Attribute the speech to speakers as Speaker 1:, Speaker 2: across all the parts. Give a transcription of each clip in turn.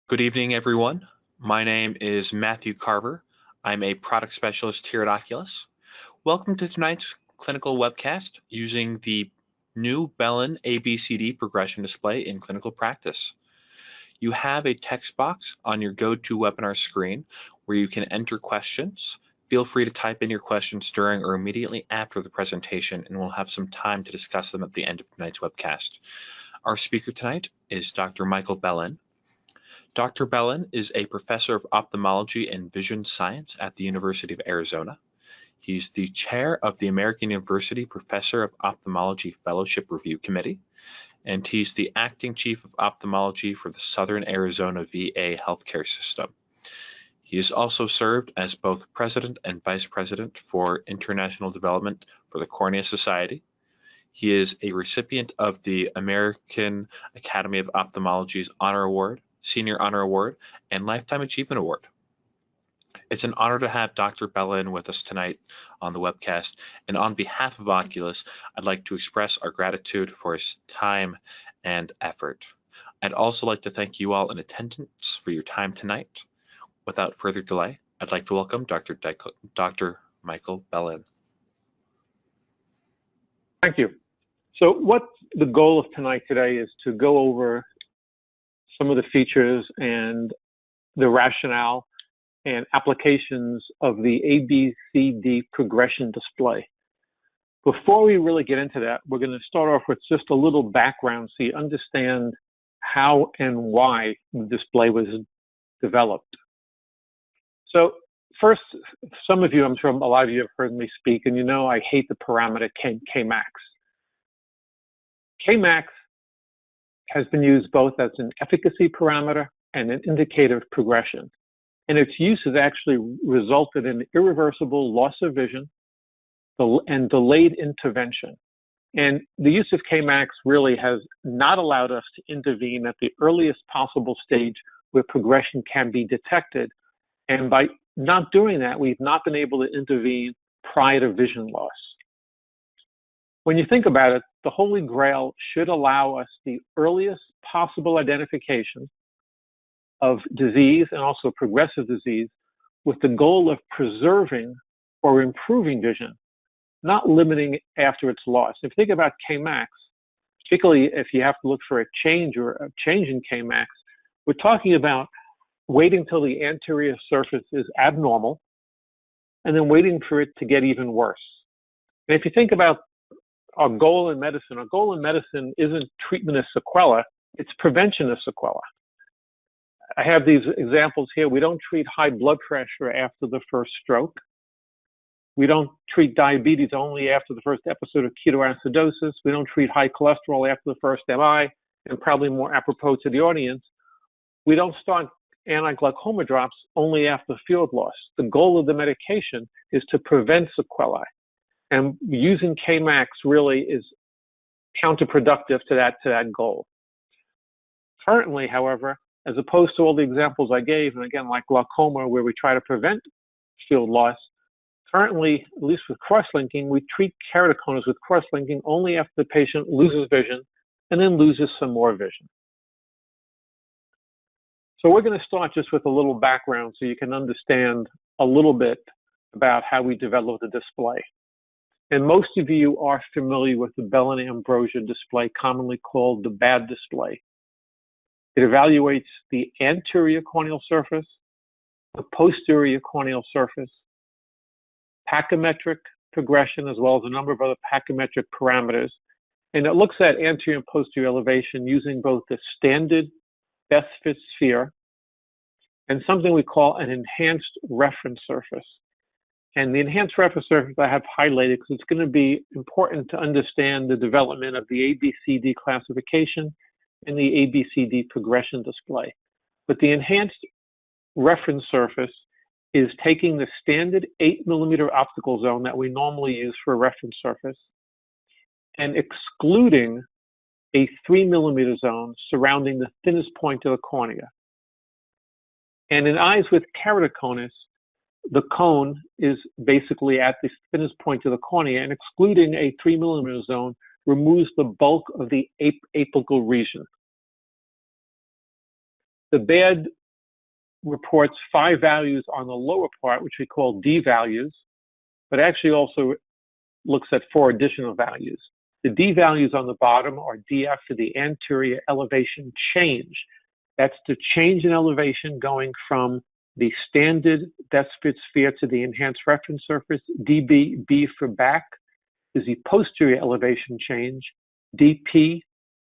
Speaker 1: Good evening, everyone. My name is Matthew Carver. I'm a product specialist here at OCULUS. Welcome to tonight's clinical webcast using the new Belin ABCD progression display in clinical practice. You have a text box on your go-to webinar screen where you can enter questions. Feel free to type in your questions during or immediately after the presentation, and we'll have some time to discuss them at the end of tonight's webcast. Our speaker tonight is Dr. Michael Belin. Dr. Belin is a professor of ophthalmology and vision science at the University of Arizona. He's the chair of the American University Professor of Ophthalmology Fellowship Review Committee, and he's the acting chief of ophthalmology for the Southern Arizona VA healthcare system. He has also served as both president and vice president for international development for the Cornea Society. He is a recipient of the American Academy of Ophthalmology's Honor Award, Senior Honor Award, and Lifetime Achievement Award. It's an honor to have Dr. Belin with us tonight on the webcast, and on behalf of OCULUS, I'd like to express our gratitude for his time and effort. I'd also like to thank you all in attendance for your time tonight. Without further delay, I'd like to welcome Dr. Michael Belin.
Speaker 2: Thank you. So what the goal of tonight today is to go over some of the features and the rationale and applications of the ABCD progression display. Before we really get into that, we're going to start off with just a little background so you understand how and why the display was developed. So first, some of you, I'm sure a lot of you have heard me speak, and you know I hate the parameter Kmax. Kmax has been used both as an efficacy parameter and an indicator of progression. And its use has actually resulted in irreversible loss of vision and delayed intervention. And the use of Kmax really has not allowed us to intervene at the earliest possible stage where progression can be detected. And by not doing that, we've not been able to intervene prior to vision loss. When you think about it, the Holy Grail should allow us the earliest possible identification of disease and also progressive disease with the goal of preserving or improving vision, not limiting after its loss. If you think about Kmax, particularly if you have to look for a change in Kmax, we're talking about waiting till the anterior surface is abnormal and then waiting for it to get even worse. And if you think about our goal in medicine isn't treatment of sequela, it's prevention of sequela. I have these examples here. We don't treat high blood pressure after the first stroke. We don't treat diabetes only after the first episode of ketoacidosis. We don't treat high cholesterol after the first MI, and probably more apropos to the audience, we don't start anti-glaucoma drops only after field loss. The goal of the medication is to prevent sequelae. And using Kmax really is counterproductive to that goal. Currently, however, as opposed to all the examples I gave, and again, like glaucoma, where we try to prevent field loss, currently, at least with cross-linking, we treat keratoconus with cross-linking only after the patient loses vision and then loses some more vision. So we're going to start just with a little background so you can understand a little bit about how we developed the display. And most of you are familiar with the Belin-Ambrosia display, commonly called the BAD display. It evaluates the anterior corneal surface, the posterior corneal surface, pachymetric progression, as well as a number of other pachymetric parameters. And it looks at anterior and posterior elevation using both the standard best fit sphere and something we call an enhanced reference surface. And the enhanced reference surface I have highlighted because it's going to be important to understand the development of the ABCD classification and the ABCD progression display. But the enhanced reference surface is taking the standard 8mm optical zone that we normally use for a reference surface and excluding a 3mm zone surrounding the thinnest point of the cornea. And in eyes with keratoconus, the cone is basically at the thinnest point of the cornea, and excluding a 3mm zone removes the bulk of the apical region. The BAD reports 5 values on the lower part, which we call D values, but actually also looks at 4 additional values. The D values on the bottom are DF for the anterior elevation change. That's the change in elevation going from the standard Desford sphere to the enhanced reference surface. DB, B for back, is the posterior elevation change. DP,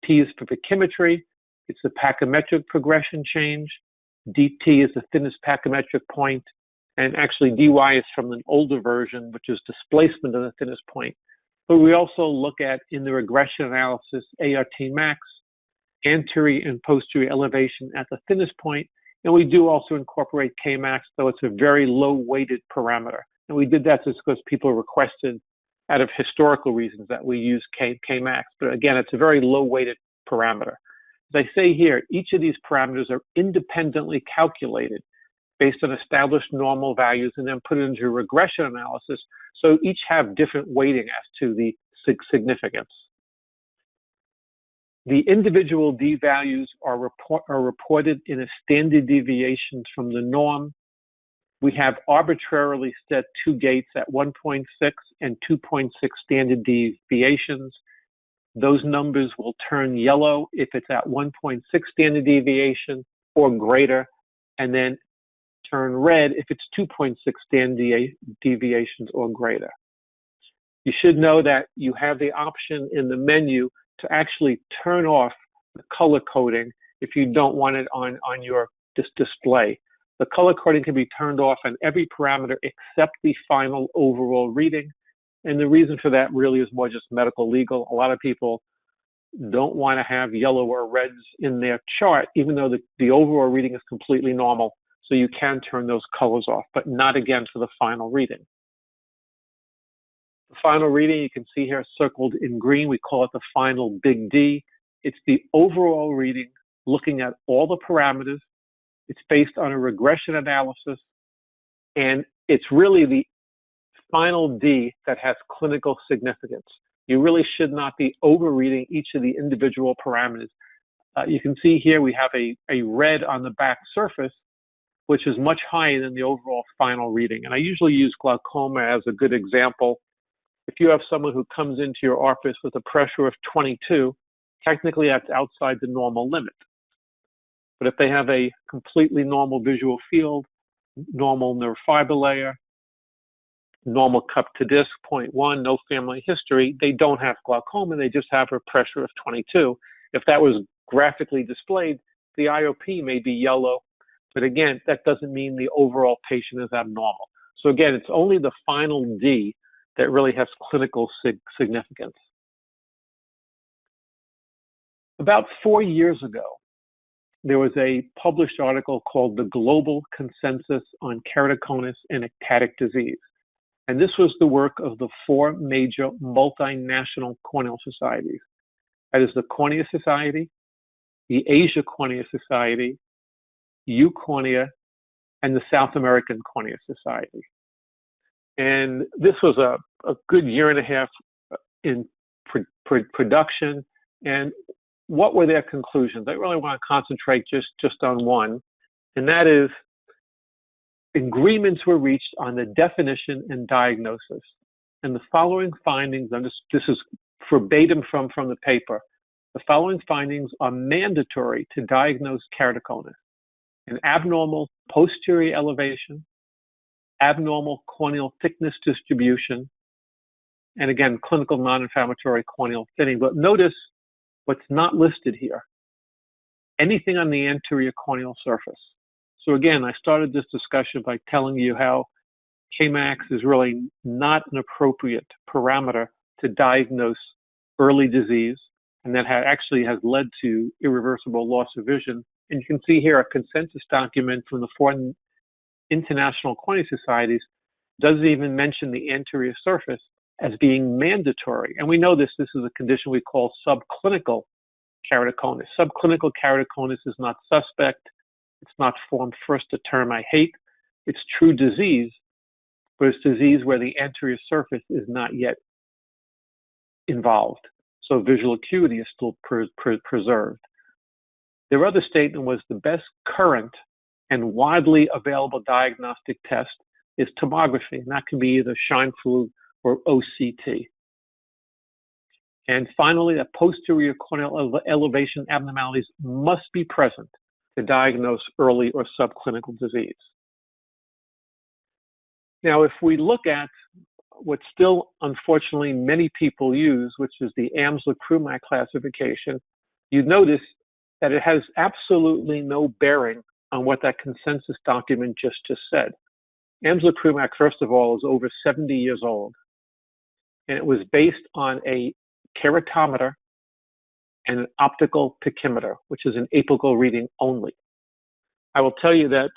Speaker 2: P is for pachymetry. It's the pachymetric progression change. DT is the thinnest pachymetric point. And actually, DY is from an older version, which is displacement of the thinnest point. But we also look at, in the regression analysis, ART max, anterior and posterior elevation at the thinnest point. And we do also incorporate Kmax, though it's a very low-weighted parameter. And we did that just because people requested, out of historical reasons, that we use Kmax. But again, it's a very low-weighted parameter. As I say here, each of these parameters are independently calculated based on established normal values and then put into a regression analysis. So each have different weighting as to the significance. The individual D values are reported in a standard deviations from the norm. We have arbitrarily set 2 gates at 1.6 and 2.6 standard deviations. Those numbers will turn yellow if it's at 1.6 standard deviation or greater, and then turn red if it's 2.6 standard deviations or greater. You should know that you have the option in the menu to actually turn off the color coding if you don't want it on your display. The color coding can be turned off on every parameter except the final overall reading. And the reason for that really is more just medical legal. A lot of people don't want to have yellow or reds in their chart, even though the overall reading is completely normal. So you can turn those colors off, but not again for the final reading. The final reading you can see here circled in green. We call it the final big D. It's the overall reading looking at all the parameters. It's based on a regression analysis, and it's really the final D that has clinical significance. You really should not be overreading each of the individual parameters. You can see here we have a red on the back surface, which is much higher than the overall final reading. And I usually use glaucoma as a good example. If you have someone who comes into your office with a pressure of 22, technically that's outside the normal limit. But if they have a completely normal visual field, normal nerve fiber layer, normal cup to disc, 0.1, no family history, they don't have glaucoma, they just have a pressure of 22. If that was graphically displayed, the IOP may be yellow, but again, that doesn't mean the overall patient is abnormal. So again, it's only the final D that really has clinical significance. About 4 years ago, there was a published article called The Global Consensus on Keratoconus and Ectatic Disease. And this was the work of the 4 major multinational corneal societies. That is the Cornea Society, the Asia Cornea Society, Eucornea, and the South American Cornea Society. And this was a good year and a half in production. And what were their conclusions? I really want to concentrate just on one, and that is agreements were reached on the definition and diagnosis. And the following findings, and this is verbatim from the paper, the following findings are mandatory to diagnose keratoconus: an abnormal posterior elevation, abnormal corneal thickness distribution, and again, clinical non-inflammatory corneal thinning. But notice what's not listed here: anything on the anterior corneal surface. So again, I started this discussion by telling you how Kmax is really not an appropriate parameter to diagnose early disease, and that actually has led to irreversible loss of vision. And you can see here a consensus document from the 4 international cornea societies doesn't even mention the anterior surface as being mandatory. And we know this is a condition we call subclinical keratoconus. Subclinical keratoconus is not suspect. It's not form first, a term I hate. It's true disease, but it's disease where the anterior surface is not yet involved. So visual acuity is still preserved. Their other statement was the best current and widely available diagnostic test is tomography, and that can be either Scheinflug or OCT. And finally, that posterior corneal elevation abnormalities must be present to diagnose early or subclinical disease. Now, if we look at what still, unfortunately, many people use, which is the Amsler-Krumak classification, you notice that it has absolutely no bearing on what that consensus document just said. Amsler-Krumak, first of all, is over 70 years old, and it was based on a keratometer and an optical pachymeter, which is an apical reading only. I will tell you that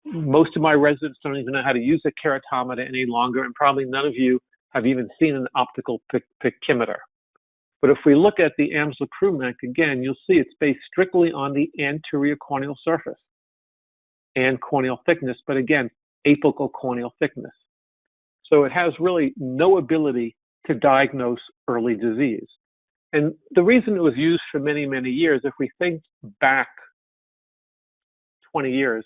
Speaker 2: most of my residents don't even know how to use a keratometer any longer, and probably none of you have even seen an optical pachymeter. But if we look at the Amsler-Krumak, again, you'll see it's based strictly on the anterior corneal surface and corneal thickness, but again, apical corneal thickness. So it has really no ability to diagnose early disease. And the reason it was used for many, many years, if we think back 20 years,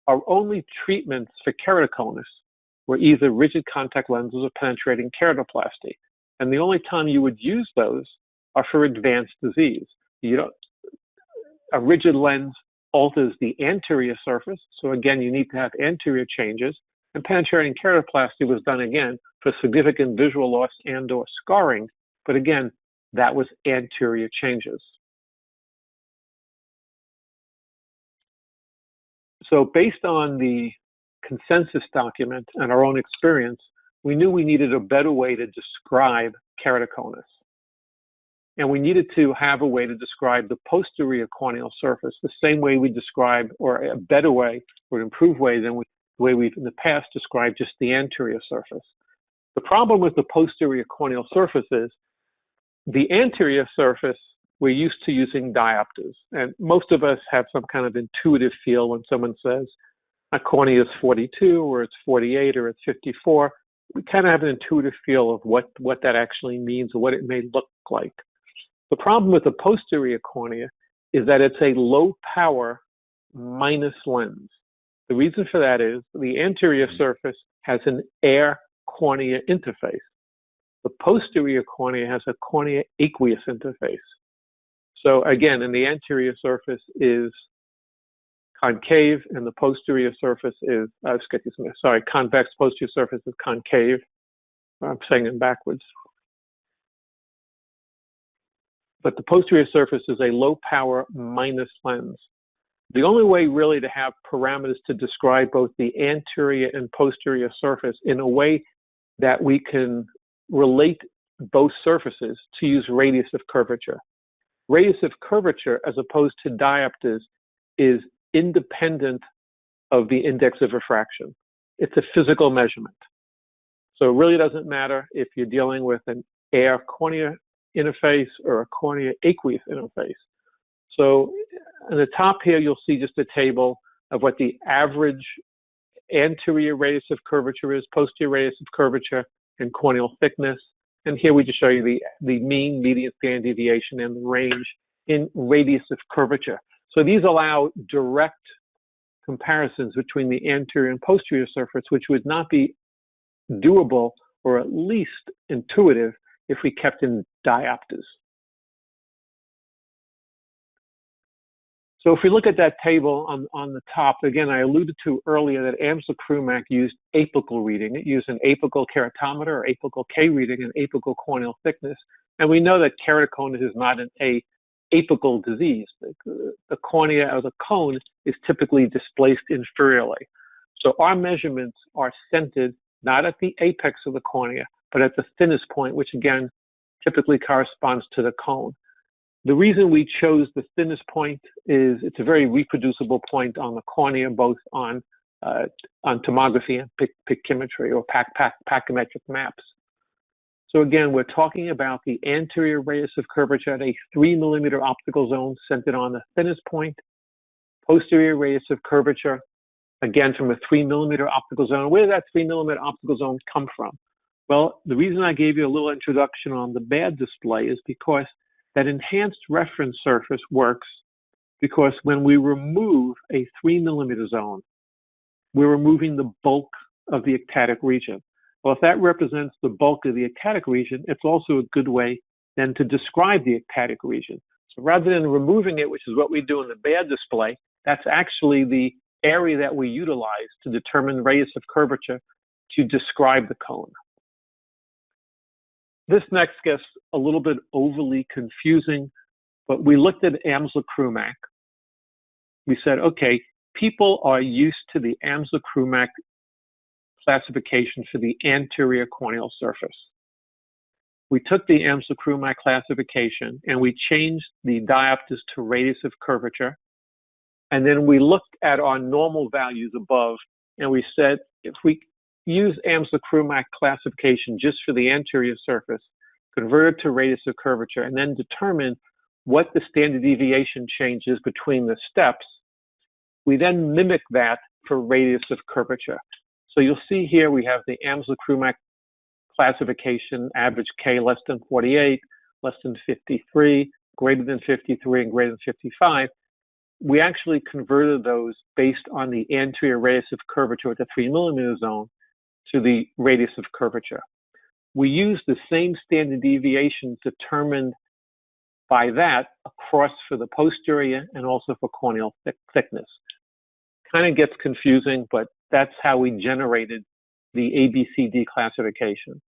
Speaker 2: our only treatments for keratoconus were either rigid contact lenses or penetrating keratoplasty. And the only time you would use those are for advanced disease. A rigid lens alters the anterior surface. So again, you need to have anterior changes. And penetrating keratoplasty was done again for significant visual loss and or scarring. But again, that was anterior changes. So based on the consensus document and our own experience, we knew we needed a better way to describe keratoconus. And we needed to have a way to describe the posterior corneal surface the same way we describe, or a better way, or an improved way than the way we've in the past described just the anterior surface. The problem with the posterior corneal surface is the anterior surface, we're used to using diopters. And most of us have some kind of intuitive feel when someone says a cornea is 42 or it's 48 or it's 54. We kind of have an intuitive feel of what that actually means or what it may look like. The problem with the posterior cornea is that it's a low power minus lens. The reason for that is the anterior surface has an air cornea interface. The posterior cornea has a cornea aqueous interface. So again, and the anterior surface is concave and the posterior surface is, convex, posterior surface is concave. I'm saying it backwards. But the posterior surface is a low power minus lens. The only way really to have parameters to describe both the anterior and posterior surface in a way that we can relate both surfaces to use radius of curvature. Radius of curvature, as opposed to diopters, is independent of the index of refraction. It's a physical measurement. So it really doesn't matter if you're dealing with an air cornea interface or a cornea aqueous interface. So on the top here, you'll see just a table of what the average anterior radius of curvature is, posterior radius of curvature, and corneal thickness. And here we just show you the mean, median, standard deviation, and the range in radius of curvature. So these allow direct comparisons between the anterior and posterior surface, which would not be doable or at least intuitive if we kept in diopters. So if we look at that table on the top, again, I alluded to earlier that Amsler-Krumak used apical reading. It used an apical keratometer or apical K reading and apical corneal thickness. And we know that keratoconus is not an apical disease. The cornea or the cone is typically displaced inferiorly. So our measurements are centered not at the apex of the cornea, but at the thinnest point, which again, typically corresponds to the cone. The reason we chose the thinnest point is it's a very reproducible point on the cornea, both on tomography and pachymetry or pachymetric maps. So again, we're talking about the anterior radius of curvature at a 3 millimeter optical zone centered on the thinnest point, posterior radius of curvature, again from a 3 millimeter optical zone. Where did that 3 millimeter optical zone come from? Well, the reason I gave you a little introduction on the bad display is because that enhanced reference surface works because when we remove a 3 millimeter zone, we're removing the bulk of the ectatic region. Well, if that represents the bulk of the ectatic region, it's also a good way then to describe the ectatic region. So rather than removing it, which is what we do in the bad display, that's actually the area that we utilize to determine radius of curvature to describe the cone. This next gets a little bit overly confusing, but we looked at Amsler-Krumak. We said, okay, people are used to the Amsler-Krumak classification for the anterior corneal surface. We took the Amsler-Krumak classification and we changed the diopters to radius of curvature. And then we looked at our normal values above and we said, if we use Amsler-Krumak classification just for the anterior surface, convert it to radius of curvature, and then determine what the standard deviation change is between the steps, we then mimic that for radius of curvature. So you'll see here we have the Amsler-Krumak classification, average K less than 48, less than 53, greater than 53, and greater than 55. We actually converted those based on the anterior radius of curvature at the 3 millimeter zone to the radius of curvature. We use the same standard deviation determined by that across for the posterior and also for corneal thickness. Kind of gets confusing, but that's how we generated the ABCD classification.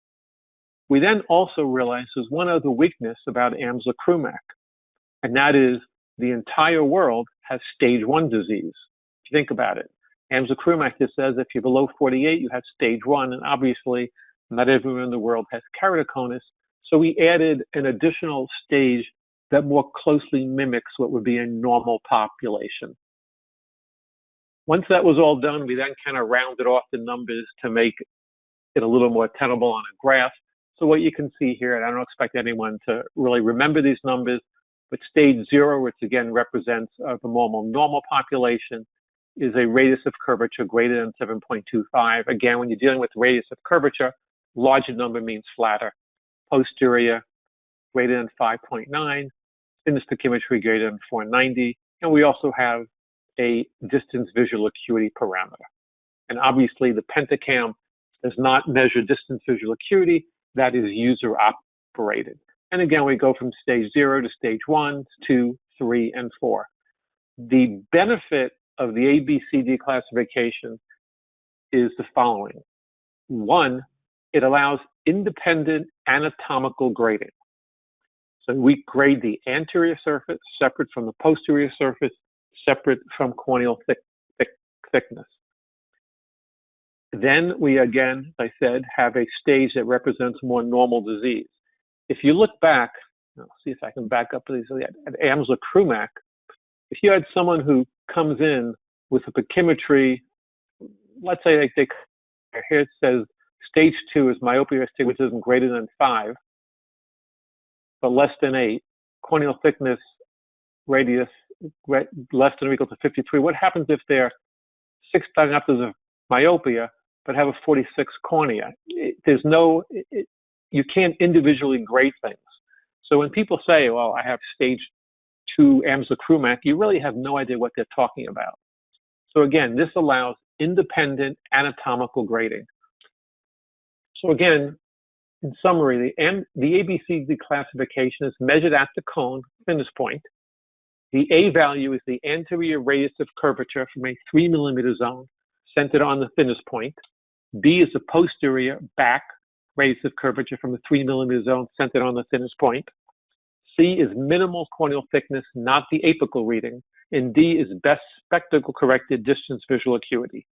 Speaker 2: We then also realized there's one other weakness about Amsler-Krumak, and that is the entire world has stage 1 disease. If you think about it, Amsler-Krumak just says if you're below 48, you have stage 1, and obviously not everyone in the world has keratoconus. So we added an additional stage that more closely mimics what would be a normal population. Once that was all done, we then kind of rounded off the numbers to make it a little more tenable on a graph. So what you can see here, and I don't expect anyone to really remember these numbers, but stage 0, which again represents the normal population, is a radius of curvature greater than 7.25. Again, when you're dealing with radius of curvature, larger number means flatter. Posterior, greater than 5.9. Thinnest pachymetry greater than 490. And we also have a distance visual acuity parameter. And obviously the pentacam does not measure distance visual acuity. That is user operated. And again, we go from stage 0 to stage 1, 2, 3, and 4. The benefit of the ABCD classification is the following. 1, it allows independent anatomical grading. So we grade the anterior surface separate from the posterior surface, separate from corneal thickness. Then we again, as I said, have a stage that represents more normal disease. If you look back, I'll see if I can back up to these at Amsler-Krumak, if you had someone who comes in with a pachymetry, let's say like here it says stage 2 is myopia astigmatism greater than 5, but less than 8, corneal thickness radius less than or equal to 53. What happens if they're 6 diopters of myopia but have a 46 cornea? You can't individually grade things. So when people say, well, I have stage 2 Amsler-Krumak, you really have no idea what they're talking about. So again, this allows independent anatomical grading. So again, in summary, the ABCD classification is measured at the cone, thinness point. The A value is the anterior radius of curvature from a 3 millimeter zone centered on the thinness point. B is the posterior back radius of curvature from the 3 millimeter zone centered on the thinnest point. C is minimal corneal thickness, not the apical reading. And D is best spectacle corrected distance visual acuity.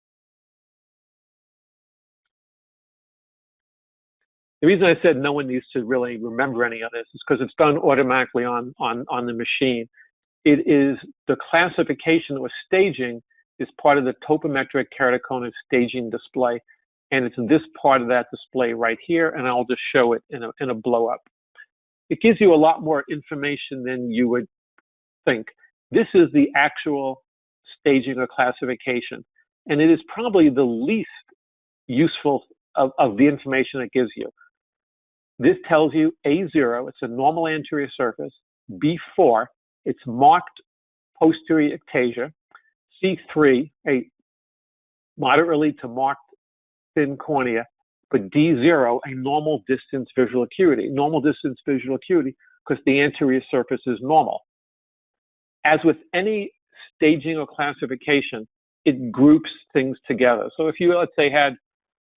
Speaker 2: The reason I said no one needs to really remember any of this is because it's done automatically on the machine. It is the classification that we're staging is part of the topometric keratoconus staging display. And it's in this part of that display right here, and I'll just show it in a blow-up. It gives you a lot more information than you would think. This is the actual staging or classification, and it is probably the least useful of the information it gives you. This tells you A0, it's a normal anterior surface. B4, it's marked posterior ectasia, C3, a moderately to marked thin cornea, but D0, a normal distance visual acuity. Normal distance visual acuity because the anterior surface is normal. As with any staging or classification, it groups things together. So if you, let's say, had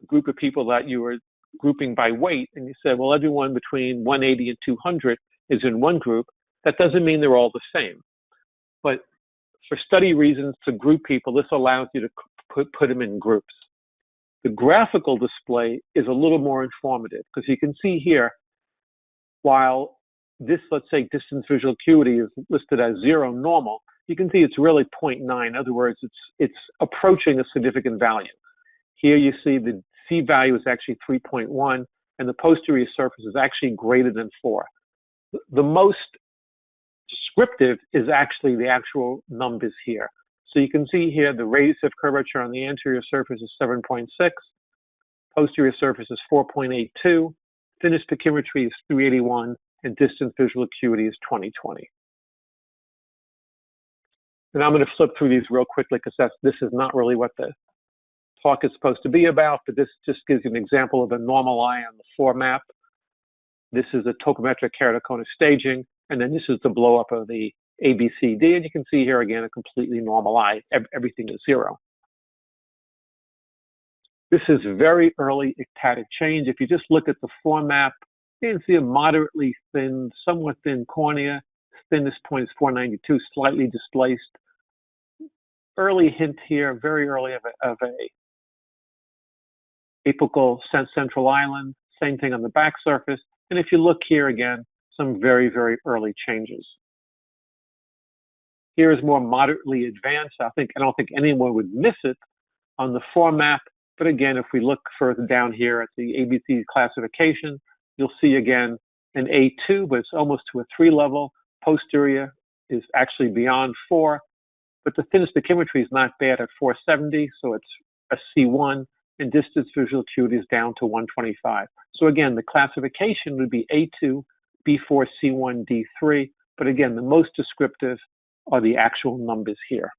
Speaker 2: a group of people that you were grouping by weight, and you said, well, everyone between 180 and 200 is in one group, that doesn't mean they're all the same. But for study reasons, to group people, this allows you to put them in groups. The graphical display is a little more informative because you can see here, while this, let's say, distance visual acuity is listed as 0 normal, you can see it's really 0.9. In other words, it's approaching a significant value. Here you see the C value is actually 3.1, and the posterior surface is actually greater than 4. The most descriptive is actually the actual numbers here. So you can see here the radius of curvature on the anterior surface is 7.6, posterior surface is 4.82, thinnest pachymetry is 381, and distance visual acuity is 20/20. And I'm going to flip through these real quickly because this is not really what the talk is supposed to be about, but this just gives you an example of a normal eye on the floor map. This is a topometric keratoconus staging, and then this is the blow up of the ABCD, and you can see here again a completely normal eye. Everything is 0. This is very early ectatic change. If you just look at the floor map, you can see a moderately thin, somewhat thin cornea. Thinnest point is 492, slightly displaced. Early hint here, very early of a apical central island. Same thing on the back surface. And if you look here again, some very, very early changes. Here is more moderately advanced. I don't think anyone would miss it on the floor map. But again, if we look further down here at the ABC classification, you'll see again an A2, but it's almost to a 3 level. Posterior is actually beyond 4, but the thinnest pachymetry is not bad at 470, so it's a C1, and distance visual acuity is down to 125. So again, the classification would be A2, B4, C1, D3, but again, the most descriptive are the actual numbers here.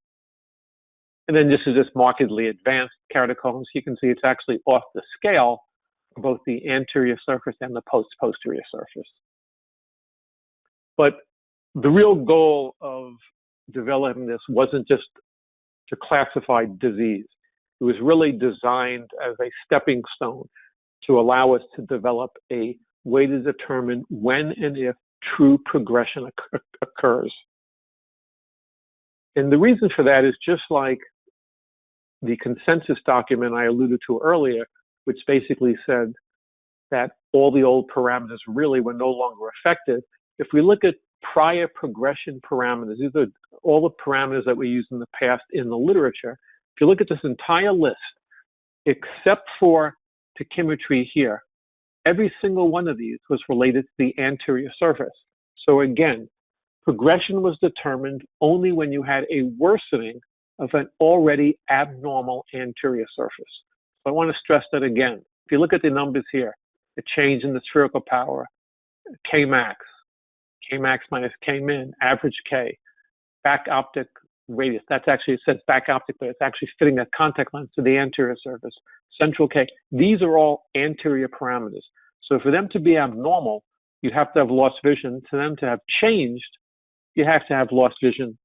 Speaker 2: And then this is just markedly advanced keratoconus. You can see it's actually off the scale for both the anterior surface and the posterior surface. But the real goal of developing this wasn't just to classify disease. It was really designed as a stepping stone to allow us to develop a way to determine when and if true progression occurs. And the reason for that is just like the consensus document I alluded to earlier, which basically said that all the old parameters really were no longer effective. If we look at prior progression parameters, these are all the parameters that we used in the past in the literature. If you look at this entire list, except for pachymetry here, every single one of these was related to the anterior surface. So again, progression was determined only when you had a worsening of an already abnormal anterior surface. So I want to stress that again. If you look at the numbers here, the change in the spherical power, Kmax minus Kmin, average K, back optic radius. That's actually, it says back optic, but it's actually fitting that contact lens to the anterior surface. Central K. These are all anterior parameters. So for them to be abnormal, you have to have lost vision. For them to have changed, you have to have lost vision,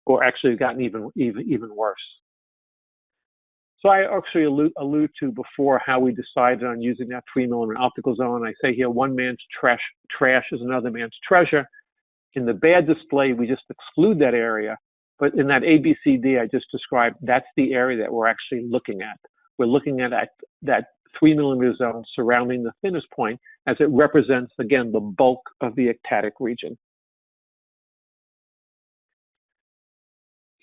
Speaker 2: or actually gotten even worse. So I actually allude to before how we decided on using that 3mm optical zone. I say here, one man's trash is another man's treasure. In the bad display, we just exclude that area. But in that ABCD I just described, that's the area that we're actually looking at. We're looking at that 3mm zone surrounding the thinnest point as it represents, again, the bulk of the ectatic region.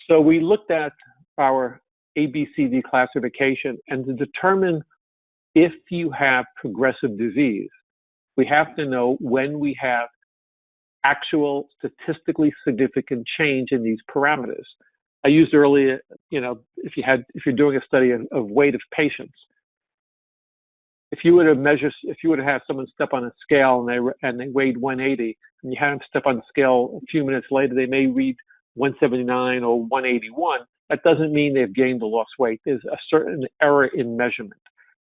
Speaker 2: So we looked at our ABCD classification, and to determine if you have progressive disease, we have to know when we have actual statistically significant change in these parameters. I used earlier, if you're doing a study of weight of patients, if you were to have someone step on a scale and they weighed 180, and you had them step on the scale a few minutes later, they may read 179 or 181, that doesn't mean they've gained or lost weight. There's a certain error in measurement.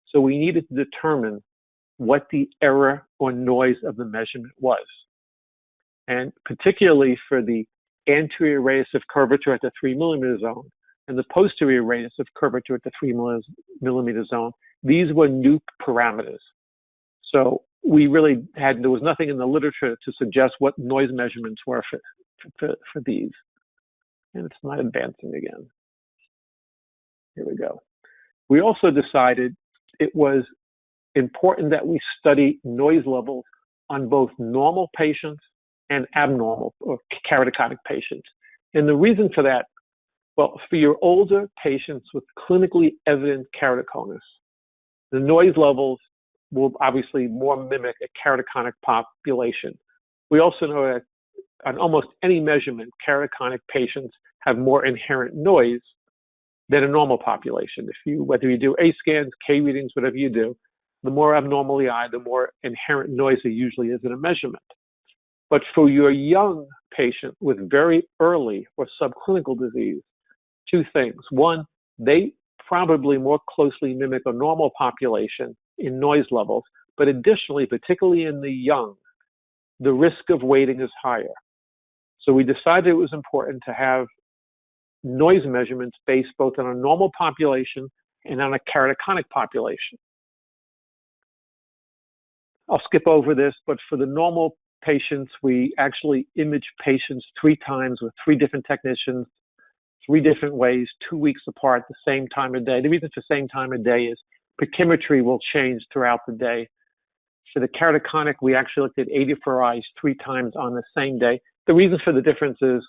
Speaker 2: So we needed to determine what the error or noise of the measurement was. And particularly for the anterior radius of curvature at the 3 millimeter zone and the posterior radius of curvature at the 3 millimeter zone, these were new parameters. So we really there was nothing in the literature to suggest what noise measurements were for these. And it's not advancing again. Here we go. We also decided it was important that we study noise levels on both normal patients and abnormal or keratoconic patients. And the reason for that, well, for your older patients with clinically evident keratoconus, the noise levels will obviously more mimic a keratoconic population. We also know that on almost any measurement, keratoconic patients have more inherent noise than a normal population. Whether you do A scans, K readings, whatever you do, the more abnormal the eye, the more inherent noise there usually is in a measurement. But for your young patient with very early or subclinical disease, two things. One, they probably more closely mimic a normal population in noise levels, but additionally, particularly in the young, the risk of waiting is higher. So we decided it was important to have noise measurements based both on a normal population and on a keratoconic population. I'll skip over this, but for the normal patients, we actually image patients 3 times with 3 different technicians, 3 different ways, 2 weeks apart, the same time of day. The reason for same time of day is pachymetry will change throughout the day. For the keratoconic, we actually looked at 84 eyes 3 times on the same day. The reason for the difference is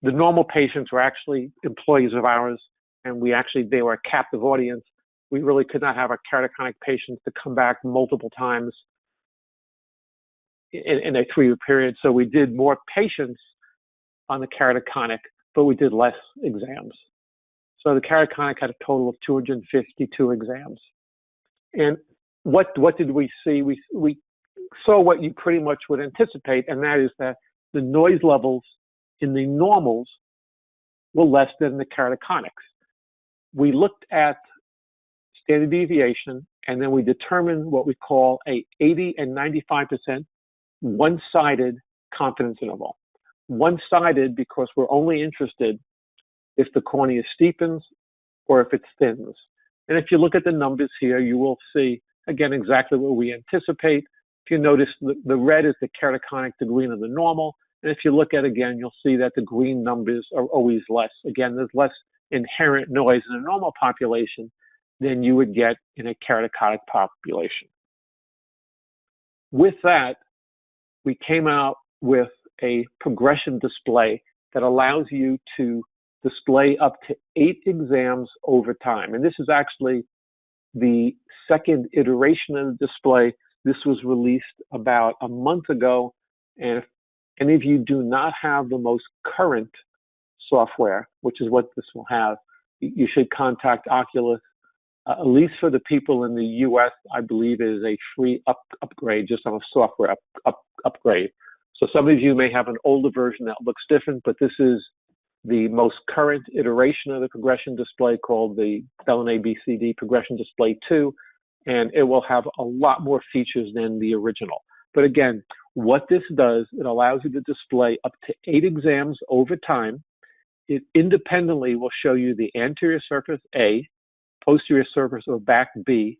Speaker 2: the normal patients were actually employees of ours, and they were a captive audience. We really could not have our keratoconic patients to come back multiple times in a 3-year period. So we did more patients on the keratoconic, but we did less exams. So the keratoconic had a total of 252 exams. And what did we see? We saw what you pretty much would anticipate, and that is that the noise levels in the normals were less than the keratoconics. We looked at standard deviation, and then we determined what we call a 80 and 95% one-sided confidence interval. One-sided because we're only interested if the cornea steepens or if it thins. And if you look at the numbers here, you will see, again, exactly what we anticipate. If you notice, the red is the keratoconic, the green are the normal. And if you look at it again, you'll see that the green numbers are always less. Again, there's less inherent noise in a normal population than you would get in a keratoconic population. With that, we came out with a progression display that allows you to display up to 8 exams over time. And this is actually the second iteration of the display. This was released about a month ago. And if any of you do not have the most current software, which is what this will have, you should contact OCULUS. At least for the people in the US, I believe it is a free upgrade just on a software upgrade. So some of you may have an older version that looks different, but this is the most current iteration of the progression display called the Belin ABCD Progression Display 2, and it will have a lot more features than the original. But again, what this does, it allows you to display up to 8 exams over time. It independently will show you the anterior surface A, posterior surface or back B,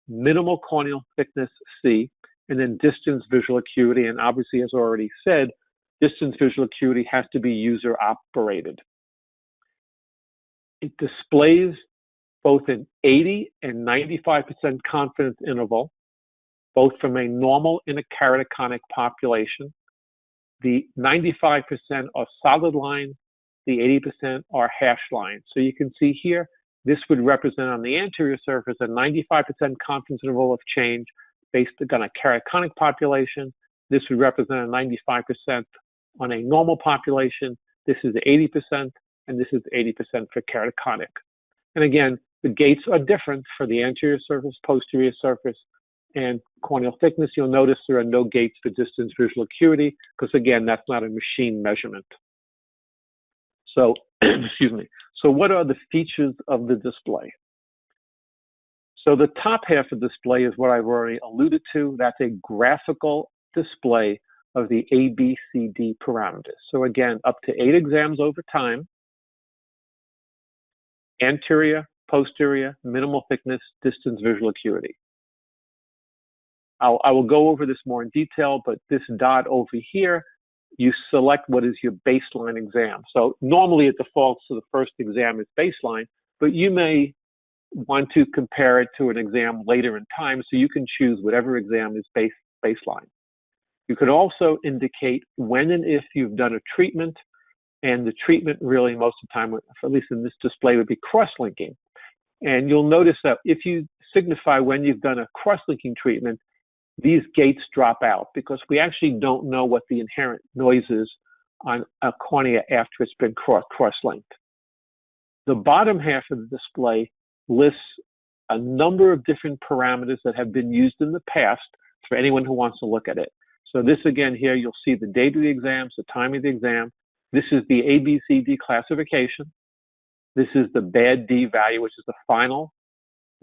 Speaker 2: minimal corneal thickness C, and then distance visual acuity. And obviously, as already said, distance visual acuity has to be user operated. It displays both an 80 and 95% confidence interval, both from a normal and a keratoconic population. The 95% are solid line, the 80% are hash line. So you can see here, this would represent on the anterior surface a 95% confidence interval of change based on a keratoconic population. This would represent a 95% on a normal population. This is 80%, and this is 80% for keratoconic. And again, the gates are different for the anterior surface, posterior surface, and corneal thickness. You'll notice there are no gates for distance visual acuity because, again, that's not a machine measurement. So, excuse me. So what are the features of the display? So the top half of the display is what I've already alluded to. That's a graphical display of the ABCD parameters. So again, up to 8 exams over time: anterior, posterior, minimal thickness, distance, visual acuity. I will go over this more in detail, but this dot over here, you select what is your baseline exam. So normally it defaults to the first exam as baseline, but you may want to compare it to an exam later in time, so you can choose whatever exam is baseline. You could also indicate when and if you've done a treatment, and the treatment really most of the time, at least in this display, would be cross-linking. And you'll notice that if you signify when you've done a cross-linking treatment, these gates drop out because we actually don't know what the inherent noise is on a cornea after it's been cross-linked. The bottom half of the display lists a number of different parameters that have been used in the past for anyone who wants to look at it. So this again here, you'll see the date of the exams, the time of the exam. This is the ABCD classification. This is the bad D value, which is the final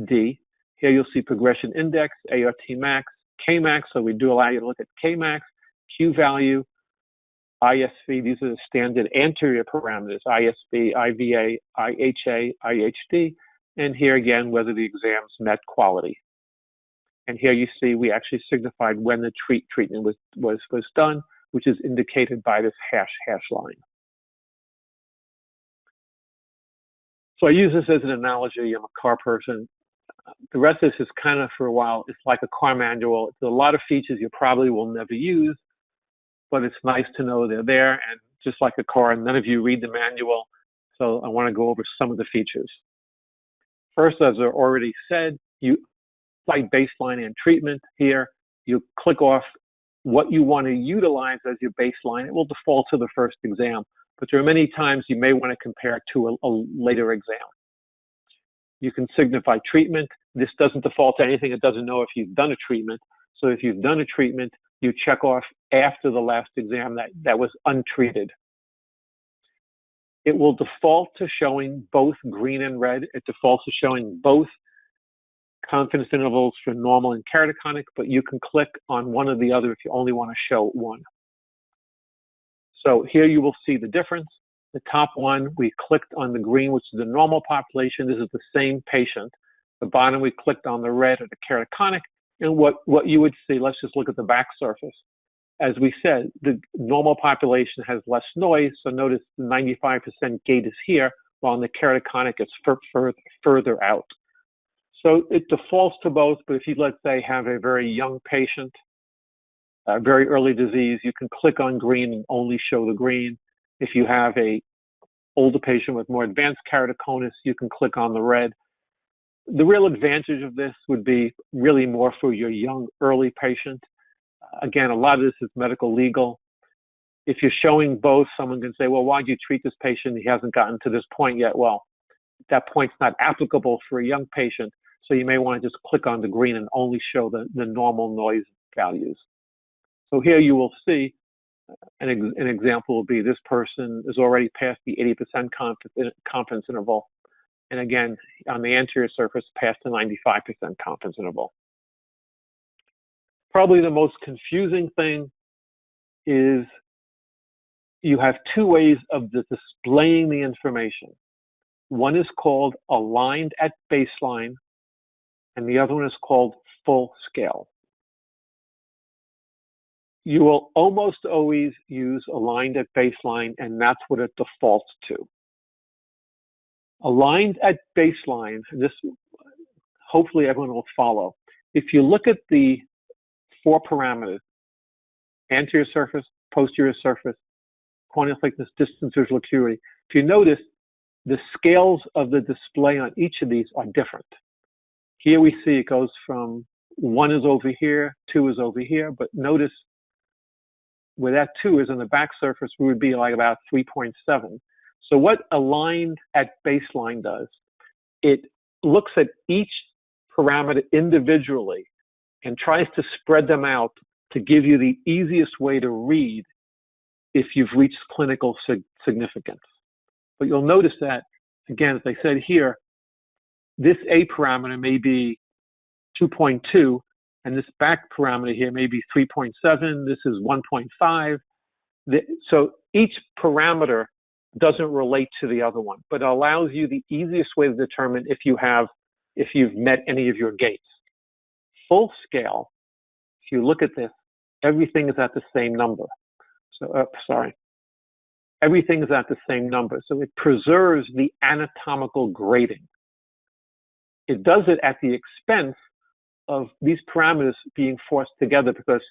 Speaker 2: D. Here you'll see progression index, ART max, Kmax, so we do allow you to look at Kmax, Q value, ISV. These are the standard anterior parameters: ISV, IVA, IHA, IHD, and here again whether the exams met quality. And here you see we actually signified when the treatment was done, which is indicated by this hash line. So I use this as an analogy. I'm a car person. The rest of this is kind of, for a while, it's like a car manual. There's a lot of features you probably will never use, but it's nice to know they're there. And just like a car, none of you read the manual, so I want to go over some of the features. First, as I already said, you like baseline and treatment. Here, you click off what you want to utilize as your baseline. It will default to the first exam, but there are many times you may want to compare it to a later exam. You can signify treatment. This doesn't default to anything. It doesn't know if you've done a treatment. So if you've done a treatment, you check off after the last exam that was untreated. It will default to showing both green and red. It defaults to showing both confidence intervals for normal and keratoconic, but you can click on one or the other if you only want to show one. So here you will see the difference. The top one, we clicked on the green, which is the normal population. This is the same patient. The bottom, we clicked on the red or the keratoconic. And what you would see, let's just look at the back surface. As we said, the normal population has less noise. So notice the 95% gate is here, while in the keratoconic, it's further out. So it defaults to both, but if you, let's say, have a very young patient, very early disease, you can click on green and only show the green. If you have a older patient with more advanced keratoconus, you can click on the red. The real advantage of this would be really more for your young, early patient. Again, a lot of this is medical legal. If you're showing both, someone can say, well, why did you treat this patient? He hasn't gotten to this point yet. Well, that point's not applicable for a young patient, so you may want to just click on the green and only show the normal noise values. So here you will see an example will be this person is already past the 80% confidence interval. And again, on the anterior surface, past the 95% confidence interval. Probably the most confusing thing is you have two ways of displaying the information. One is called aligned at baseline, and the other one is called full scale. You will almost always use aligned at baseline, and that's what it defaults to. Aligned at baseline, this hopefully everyone will follow. If you look at the 4 parameters, anterior surface, posterior surface, corneal thickness, distance, visual acuity, if you notice, the scales of the display on each of these are different. Here we see it goes from 1 is over here, 2 is over here, but notice where that 2 is on the back surface, we would be like about 3.7. So what aligned at baseline does, it looks at each parameter individually and tries to spread them out to give you the easiest way to read if you've reached clinical significance. But you'll notice that, again, as I said here, this A parameter may be 2.2, and this back parameter here may be 3.7, this is 1.5. So each parameter doesn't relate to the other one, but allows you the easiest way to determine if you've met any of your gates. Full scale, if you look at this, everything is at the same number. So, everything is at the same number. So it preserves the anatomical grading. It does it at the expense of these parameters being forced together because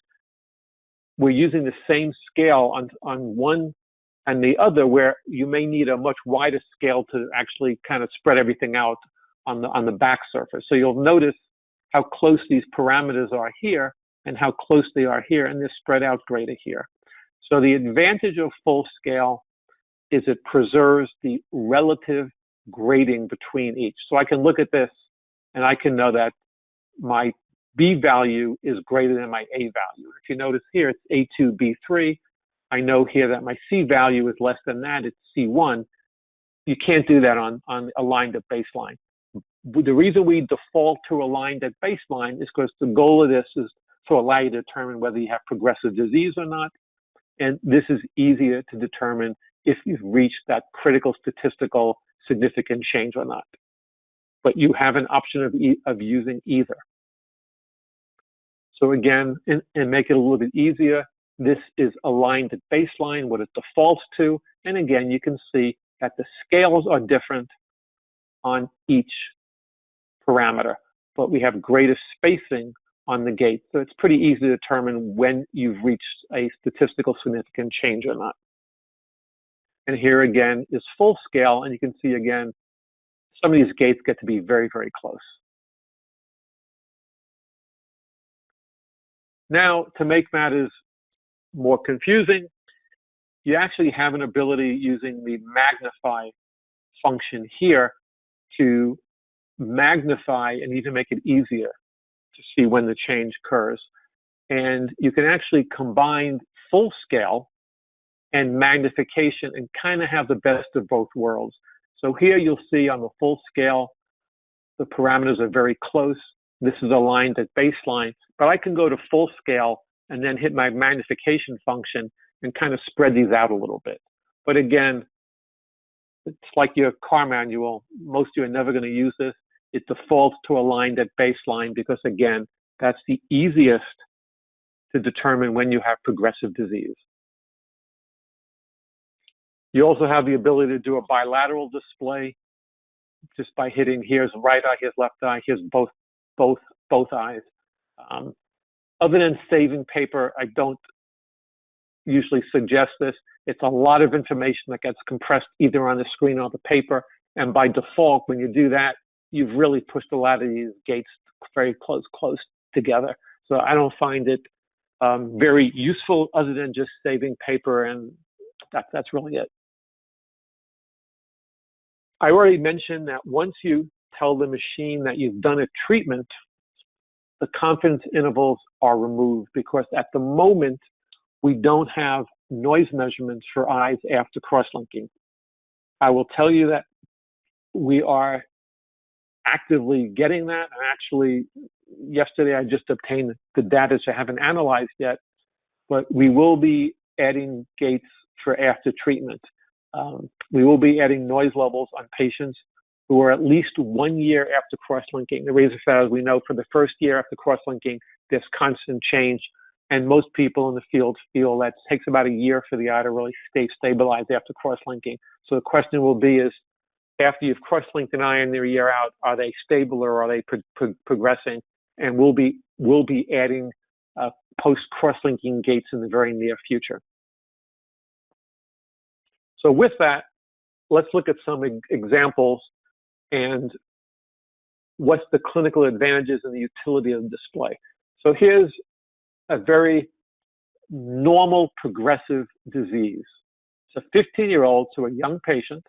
Speaker 2: we're using the same scale on one and the other, where you may need a much wider scale to actually kind of spread everything out on the back surface. So you'll notice how close these parameters are here and how close they are here, and they're spread out greater here. So the advantage of full scale is it preserves the relative grading between each. So I can look at this and I can know that my B value is greater than my A value. If you notice here, it's A2, B3. I know here that my C value is less than that, it's C1. You can't do that on aligned at baseline. The reason we default to aligned at baseline is because the goal of this is to allow you to determine whether you have progressive disease or not. And this is easier to determine if you've reached that critical statistical significant change or not. But you have an option of using either. So again, and make it a little bit easier, this is aligned at baseline, what it defaults to. And again, you can see that the scales are different on each parameter, but we have greater spacing on the gate. So it's pretty easy to determine when you've reached a statistical significant change or not. And here again is full scale, and you can see again, some of these gates get to be very, very close. Now, to make matters more confusing, you actually have an ability using the magnify function here to magnify and even make it easier to see when the change occurs. And you can actually combine full scale and magnification and kind of have the best of both worlds. So here you'll see on the full scale, the parameters are very close. This is aligned at baseline, but I can go to full scale and then hit my magnification function and kind of spread these out a little bit. But again, it's like your car manual. Most of you are never going to use this. It defaults to aligned at baseline because, again, that's the easiest to determine when you have progressive disease. You also have the ability to do a bilateral display just by hitting here's right eye, here's left eye, here's both eyes. Other than saving paper, I don't usually suggest this. It's a lot of information that gets compressed either on the screen or the paper. And by default, when you do that, you've really pushed a lot of these gates very close together. So I don't find it very useful other than just saving paper, and that's really it. I already mentioned that once you tell the machine that you've done a treatment, the confidence intervals are removed because at the moment, we don't have noise measurements for eyes after cross-linking. I will tell you that we are actively getting that. And actually, yesterday I just obtained the data, which I haven't analyzed yet, but we will be adding gates for after treatment. We will be adding noise levels on patients who are at least 1 year after cross-linking. The reason for that is we know for the first year after cross-linking, there's constant change. And most people in the field feel that it takes about a year for the eye to really stay stabilized after cross-linking. So the question will be is, after you've cross-linked an eye and they're a year out, are they stable or are they progressing? And we'll be adding post-cross-linking gates in the very near future. So with that, let's look at some examples and what's the clinical advantages and the utility of the display. So here's a very normal progressive disease. It's a 15-year-old, so a young patient,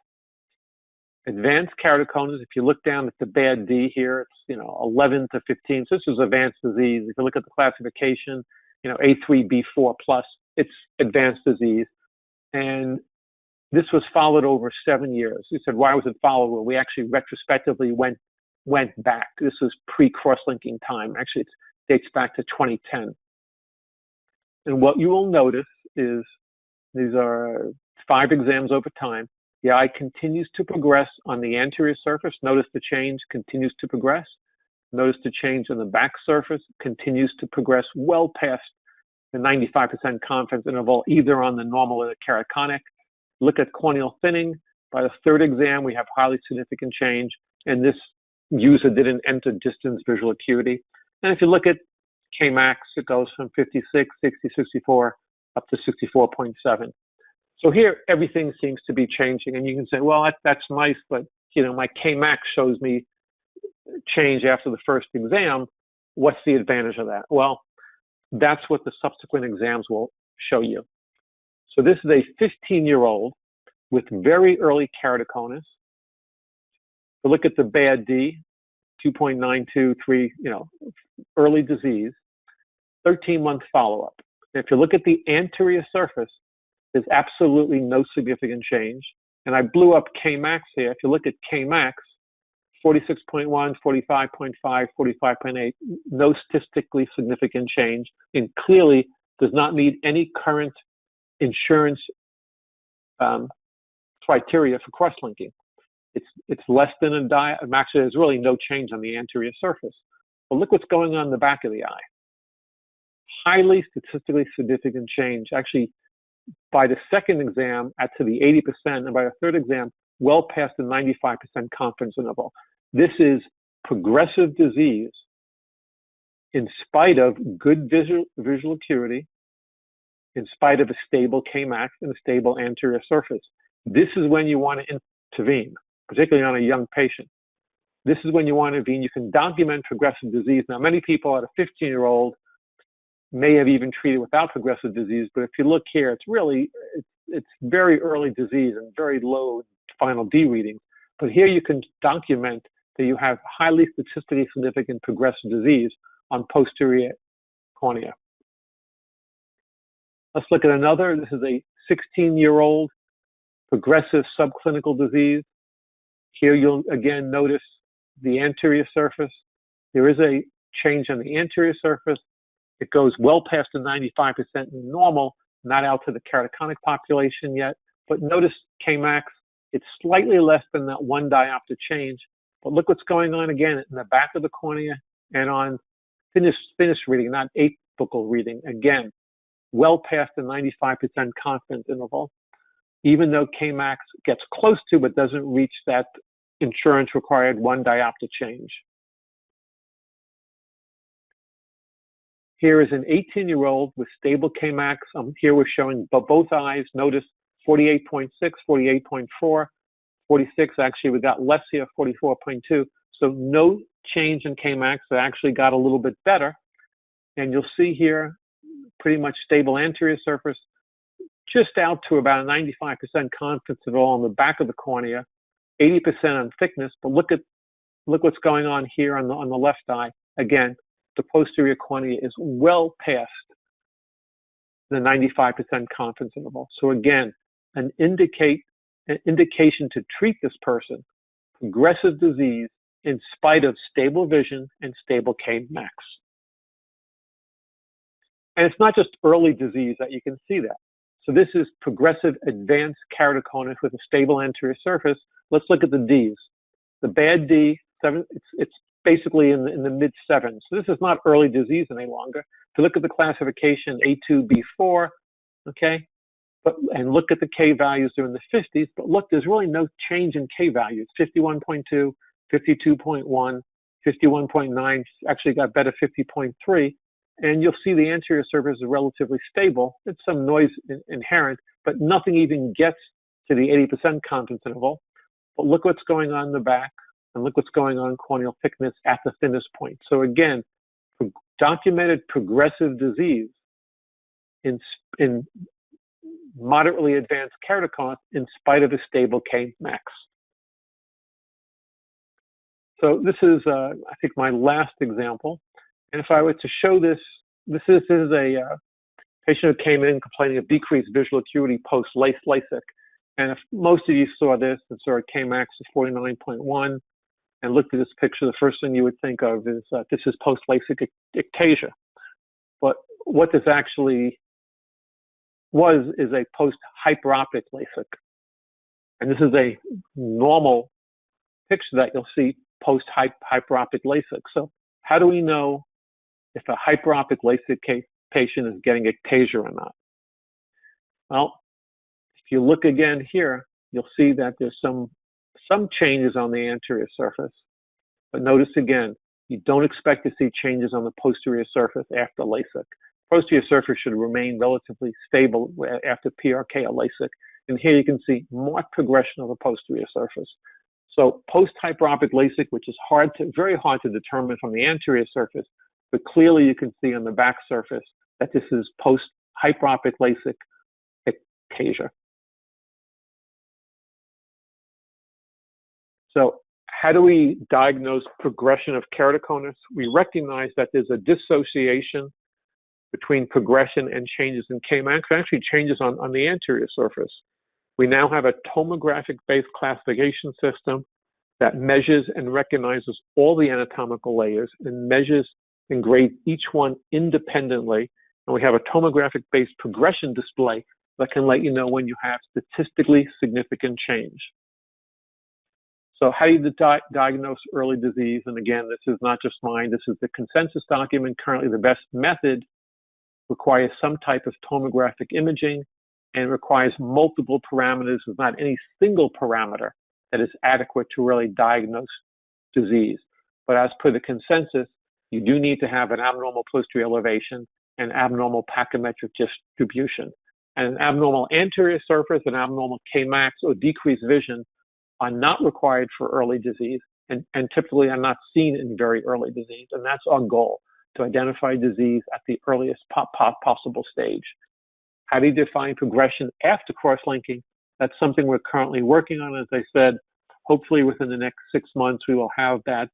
Speaker 2: advanced keratoconus. If you look down at the bad D here, it's 11 to 15. So this is advanced disease. If you look at the classification, A3, B4 plus, it's advanced disease. And This was followed over 7 years. You said, why was it followed? Well, we actually retrospectively went back. This was pre-cross-linking time. Actually, it dates back to 2010. And what you will notice is these are 5 exams over time. The eye continues to progress on the anterior surface. Notice the change continues to progress. Notice the change on the back surface continues to progress well past the 95% confidence interval, either on the normal or the keratoconic. Look at corneal thinning. By the 3rd exam, we have highly significant change, and this user didn't enter distance visual acuity. And if you look at Kmax, it goes from 56, 60, 64, up to 64.7. So here, everything seems to be changing, and you can say, well, that's nice, but my Kmax shows me change after the first exam. What's the advantage of that? Well, that's what the subsequent exams will show you. So this is a 15-year-old with very early keratoconus. So look at the bad D, 2.923, early disease, 13-month follow-up. If you look at the anterior surface, there's absolutely no significant change. And I blew up Kmax here. If you look at Kmax, 46.1, 45.5, 45.8, no statistically significant change, and clearly does not meet any current insurance criteria for cross-linking. It's less than a actually, there's really no change on the anterior surface. But look what's going on in the back of the eye. Highly statistically significant change. Actually, by the 2nd exam, at to the 80%, and by the 3rd exam, well past the 95% confidence interval. This is progressive disease in spite of good visual acuity, in spite of a stable Kmax and a stable anterior surface. This is when you want to intervene, particularly on a young patient. This is when you want to intervene. You can document progressive disease. Now, many people at a 15-year-old may have even treated without progressive disease, but if you look here, it's very early disease and very low final D readings. But here you can document that you have highly statistically significant progressive disease on posterior cornea. Let's look at another. This is a 16-year-old progressive subclinical disease. Here you'll again notice the anterior surface. There is a change on the anterior surface. It goes well past the 95% normal, not out to the keratoconic population yet. But notice Kmax, it's slightly less than that 1 diopter change. But look what's going on again in the back of the cornea and on finished reading, not apical reading. Again, well past the 95% confidence interval, even though Kmax gets close to but doesn't reach that insurance required 1 diopter change. Here is an 18-year-old with stable Kmax. Here we're showing both eyes. Notice 48.6, 48.4, 46. Actually, we got less here, 44.2. So no change in Kmax. It actually got a little bit better. And you'll see here pretty much stable anterior surface, just out to about a 95% confidence interval on the back of the cornea, 80% on thickness. But look what's going on here on the left eye. Again, the posterior cornea is well past the 95% confidence interval. So again, an indication to treat this person, progressive disease in spite of stable vision and stable Kmax. And it's not just early disease that you can see that. So this is progressive advanced keratoconus with a stable anterior surface. Let's look at the Ds. The bad D, it's basically in the mid-7s. So this is not early disease any longer. If you look at the classification A2, B4, okay, and look at the K values, they're in the 50s, but look, there's really no change in K values. 51.2, 52.1, 51.9, actually got better 50.3, and you'll see the anterior surface is relatively stable. It's some noise inherent, but nothing even gets to the 80% confidence interval. But look what's going on in the back, and look what's going on in corneal thickness at the thinnest point. So again, documented progressive disease in moderately advanced keratoconus in spite of a stable Kmax. So this is, I think, my last example. And if I were to show this, this is a patient who came in complaining of decreased visual acuity post-LASIK. And if most of you saw this and saw a Kmax of 49.1 and looked at this picture, the first thing you would think of is this is post-LASIK ectasia. But what this actually is a post-hyperopic LASIK. And this is a normal picture that you'll see post-hyperopic LASIK. So how do we know if a hyperopic LASIK patient is getting ectasia or not? Well, if you look again here, you'll see that there's some changes on the anterior surface. But notice again, you don't expect to see changes on the posterior surface after LASIK. Posterior surface should remain relatively stable after PRK or LASIK. And here you can see marked progression of the posterior surface. So post-hyperopic LASIK, which is very hard to determine from the anterior surface, but clearly you can see on the back surface that this is post-hyperopic LASIK ectasia. So how do we diagnose progression of keratoconus? We recognize that there's a dissociation between progression and changes in Kmax, actually changes on the anterior surface. We now have a tomographic-based classification system that measures and recognizes all the anatomical layers and measures and grades each one independently. And we have a tomographic-based progression display that can let you know when you have statistically significant change. So how do you diagnose early disease? And again, this is not just mine. This is the consensus document. Currently, the best method requires some type of tomographic imaging and requires multiple parameters. There's not any single parameter that is adequate to really diagnose disease. But as per the consensus, you do need to have an abnormal posterior elevation and abnormal pachymetric distribution. And an abnormal anterior surface, an abnormal Kmax, or decreased vision are not required for early disease and typically are not seen in very early disease. And that's our goal, to identify disease at the earliest possible stage. How do you define progression after cross-linking? That's something we're currently working on. As I said, hopefully within the next 6 months, we will have that,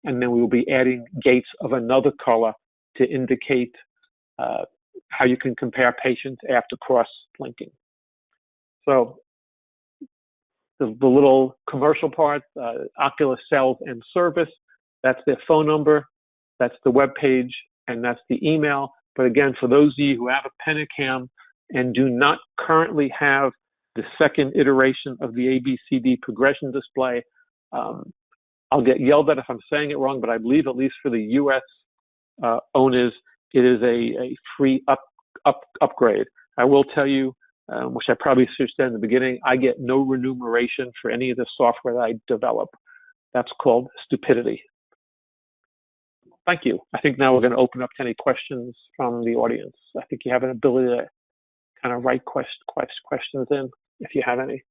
Speaker 2: and then we will be adding gates of another color to indicate how you can compare patients after cross-linking. So the little commercial part, OCULUS sells and service, that's their phone number, that's the web page, and that's the email. But again, for those of you who have a Pentacam and do not currently have the second iteration of the ABCD progression display, I'll get yelled at if I'm saying it wrong, but I believe at least for the US owners, it is a free upgrade. I will tell you, which I probably should have said in the beginning, I get no remuneration for any of the software that I develop. That's called stupidity. Thank you. I think now we're going to open up to any questions from the audience. I think you have an ability to kind of write questions in if you have any.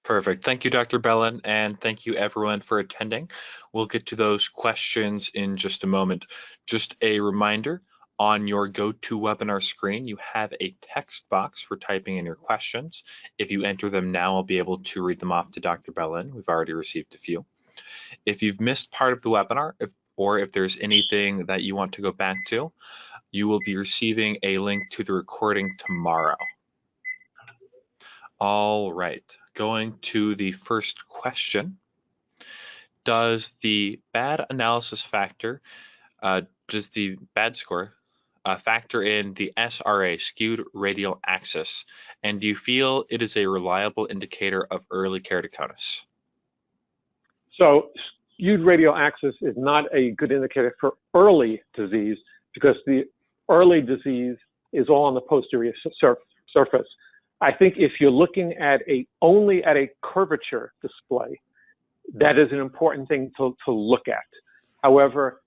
Speaker 1: Perfect. Thank you, Dr. Belin, and thank you everyone for attending. We'll get to those questions in just a moment. Just a reminder, on your GoToWebinar screen, you have a text box for typing in your questions. If you enter them now, I'll be able to read them off to Dr. Belin. We've already received a few. If you've missed part of the webinar, or if there's anything that you want to go back to, you will be receiving a link to the recording tomorrow. All right, going to the first question. Does the bad analysis factor, does the bad score factor in the SRA, skewed radial axis, and do you feel it is a reliable indicator of early keratoconus?
Speaker 2: So skewed radial axis is not a good indicator for early disease because the early disease is all on the posterior surface. I think if you're looking at only at a curvature display, that is an important thing to look at. However,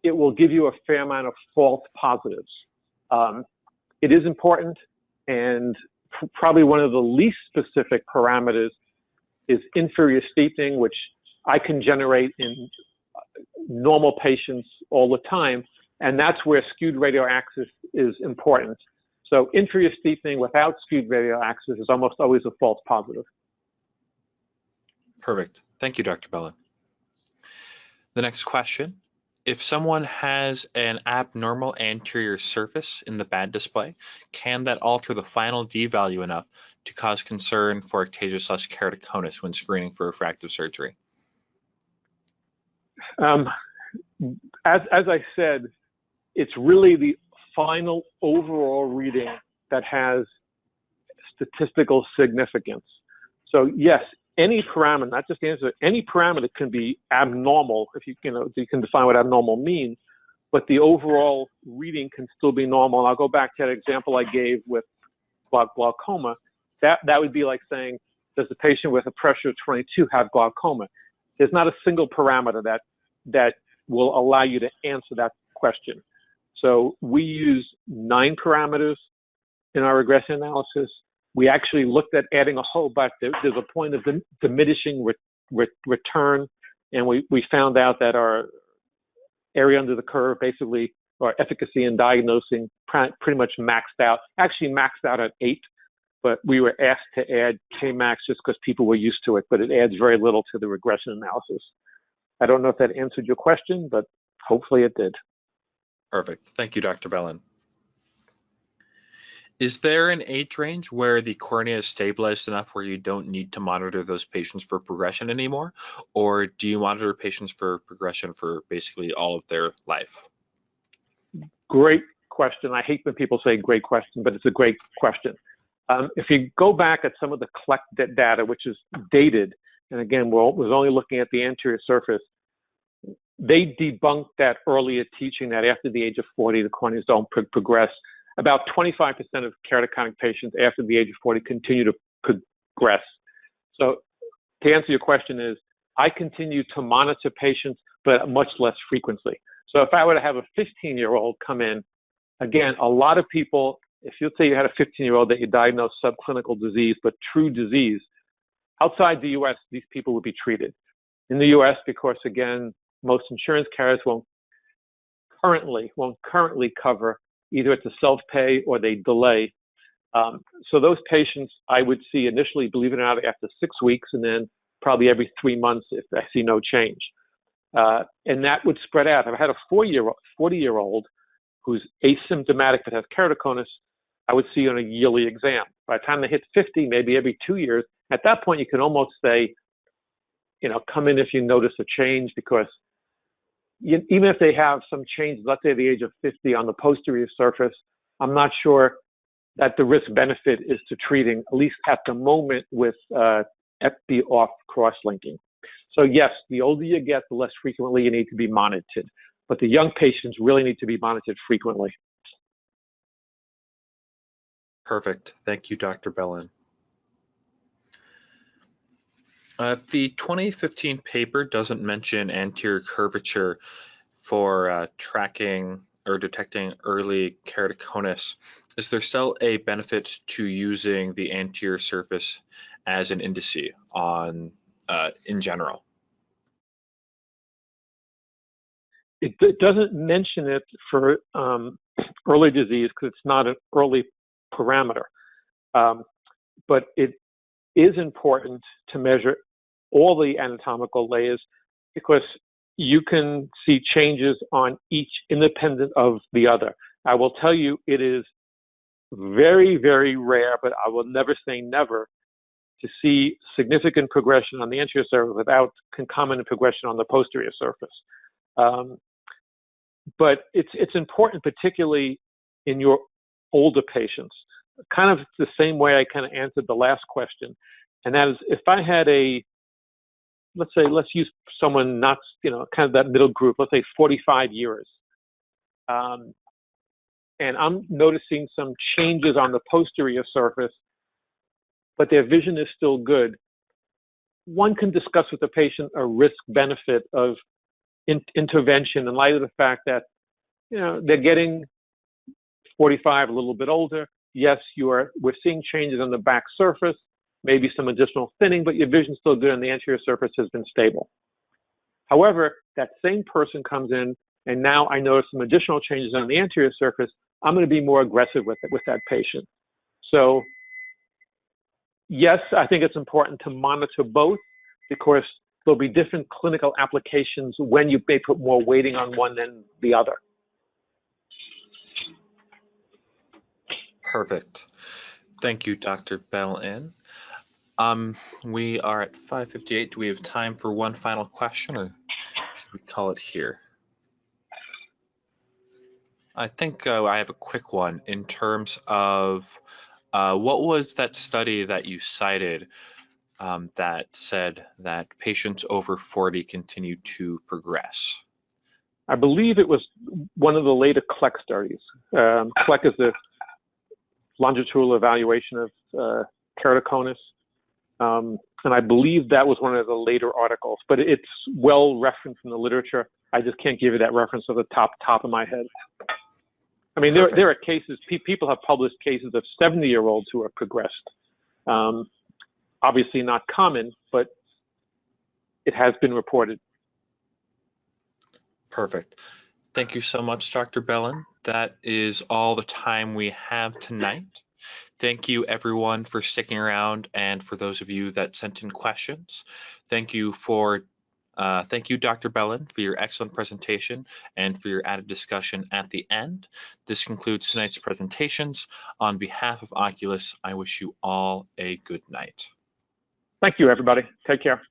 Speaker 2: it will give you a fair amount of false positives. It is important, and probably one of the least specific parameters is inferior steepening, which I can generate in normal patients all the time, and that's where skewed radial axis is important. So inferior steepening without skewed radial axis is almost always a false positive.
Speaker 1: Perfect. Thank you, Dr. Belin. The next question, If someone has an abnormal anterior surface in the band display, can that alter the final D value enough to cause concern for ectasia/keratoconus when screening for refractive surgery?
Speaker 2: As I said, it's really the final overall reading that has statistical significance. So yes, any parameter, not just the answer, any parameter can be abnormal if you can define what abnormal means, but the overall reading can still be normal. And I'll go back to that example I gave with glaucoma. That would be like saying, does the patient with a pressure of 22 have glaucoma? There's not a single parameter that will allow you to answer that question. So we use 9 parameters in our regression analysis. We actually looked at adding a whole bunch. There's a point of diminishing return, and we found out that our area under the curve, basically, our efficacy in diagnosing pretty much maxed out. Actually maxed out at 8, but we were asked to add Kmax just because people were used to it, but it adds very little to the regression analysis. I don't know if that answered your question, but hopefully it did.
Speaker 1: Perfect. Thank you, Dr. Belin. Is there an age range where the cornea is stabilized enough where you don't need to monitor those patients for progression anymore? Or do you monitor patients for progression for basically all of their life?
Speaker 2: Great question. I hate when people say great question, but it's a great question. If you go back at some of the collected data, which is dated, and again, was only looking at the anterior surface, they debunked that earlier teaching that after the age of 40, the corneas don't progress. About 25% of keratoconic patients after the age of 40 continue to progress. So to answer your question is, I continue to monitor patients, but much less frequently. So if I were to have a 15-year-old come in, again, a lot of people, if you say you had a 15-year-old that you diagnosed subclinical disease, but true disease, outside the U.S., these people would be treated. In the U.S., because again, most insurance carriers won't currently cover, either it's a self-pay or they delay. So those patients I would see initially, believe it or not, after 6 weeks, and then probably every 3 months if I see no change. And that would spread out. If I had a 40-year-old who's asymptomatic but has keratoconus, I would see on a yearly exam. By the time they hit 50, maybe every 2 years, at that point you can almost say, come in if you notice a change, because even if they have some change, let's say at the age of 50 on the posterior surface, I'm not sure that the risk benefit is to treating, at least at the moment, with FB-off cross-linking. So yes, the older you get, the less frequently you need to be monitored. But the young patients really need to be monitored frequently.
Speaker 1: Perfect. Thank you, Dr. Belin. The 2015 paper doesn't mention anterior curvature for tracking or detecting early keratoconus. Is there still a benefit to using the anterior surface as an indice in general?
Speaker 2: It doesn't mention it for early disease because it's not an early parameter. But it is important to measure all the anatomical layers because you can see changes on each independent of the other. I will tell you it is very, very rare, but I will never say never, to see significant progression on the anterior surface without concomitant progression on the posterior surface. But it's important, particularly in your older patients. Kind of the same way I kind of answered the last question, and that is if I had let's use someone not, kind of that middle group, let's say 45 years, and I'm noticing some changes on the posterior surface, but their vision is still good. One can discuss with the patient a risk-benefit of intervention in light of the fact that, they're getting 45, a little bit older. Yes, we're seeing changes on the back surface, maybe some additional thinning, but your vision's still good and the anterior surface has been stable. However, that same person comes in and now I notice some additional changes on the anterior surface. I'm going to be more aggressive with that patient. So yes, I think it's important to monitor both because there'll be different clinical applications when you may put more weighting on one than the other.
Speaker 1: Perfect. Thank you, Dr. Belin. We are at 5:58. Do we have time for one final question, or should we call it here? I think I have a quick one in terms of what was that study that you cited that said that patients over 40 continue to progress?
Speaker 2: I believe it was one of the later CLEC studies. CLEC is the longitudinal evaluation of keratoconus. And I believe that was one of the later articles, but it's well referenced in the literature. I just can't give you that reference off the top of my head. I mean, there are cases, people have published cases of 70-year-olds who have progressed. Obviously not common, but it has been reported.
Speaker 1: Perfect. Thank you so much, Dr. Belin. That is all the time we have tonight. Thank you, everyone, for sticking around, and for those of you that sent in questions. Thank you, Dr. Belin, for your excellent presentation and for your added discussion at the end. This concludes tonight's presentations. On behalf of Oculus, I wish you all a good night.
Speaker 2: Thank you, everybody. Take care.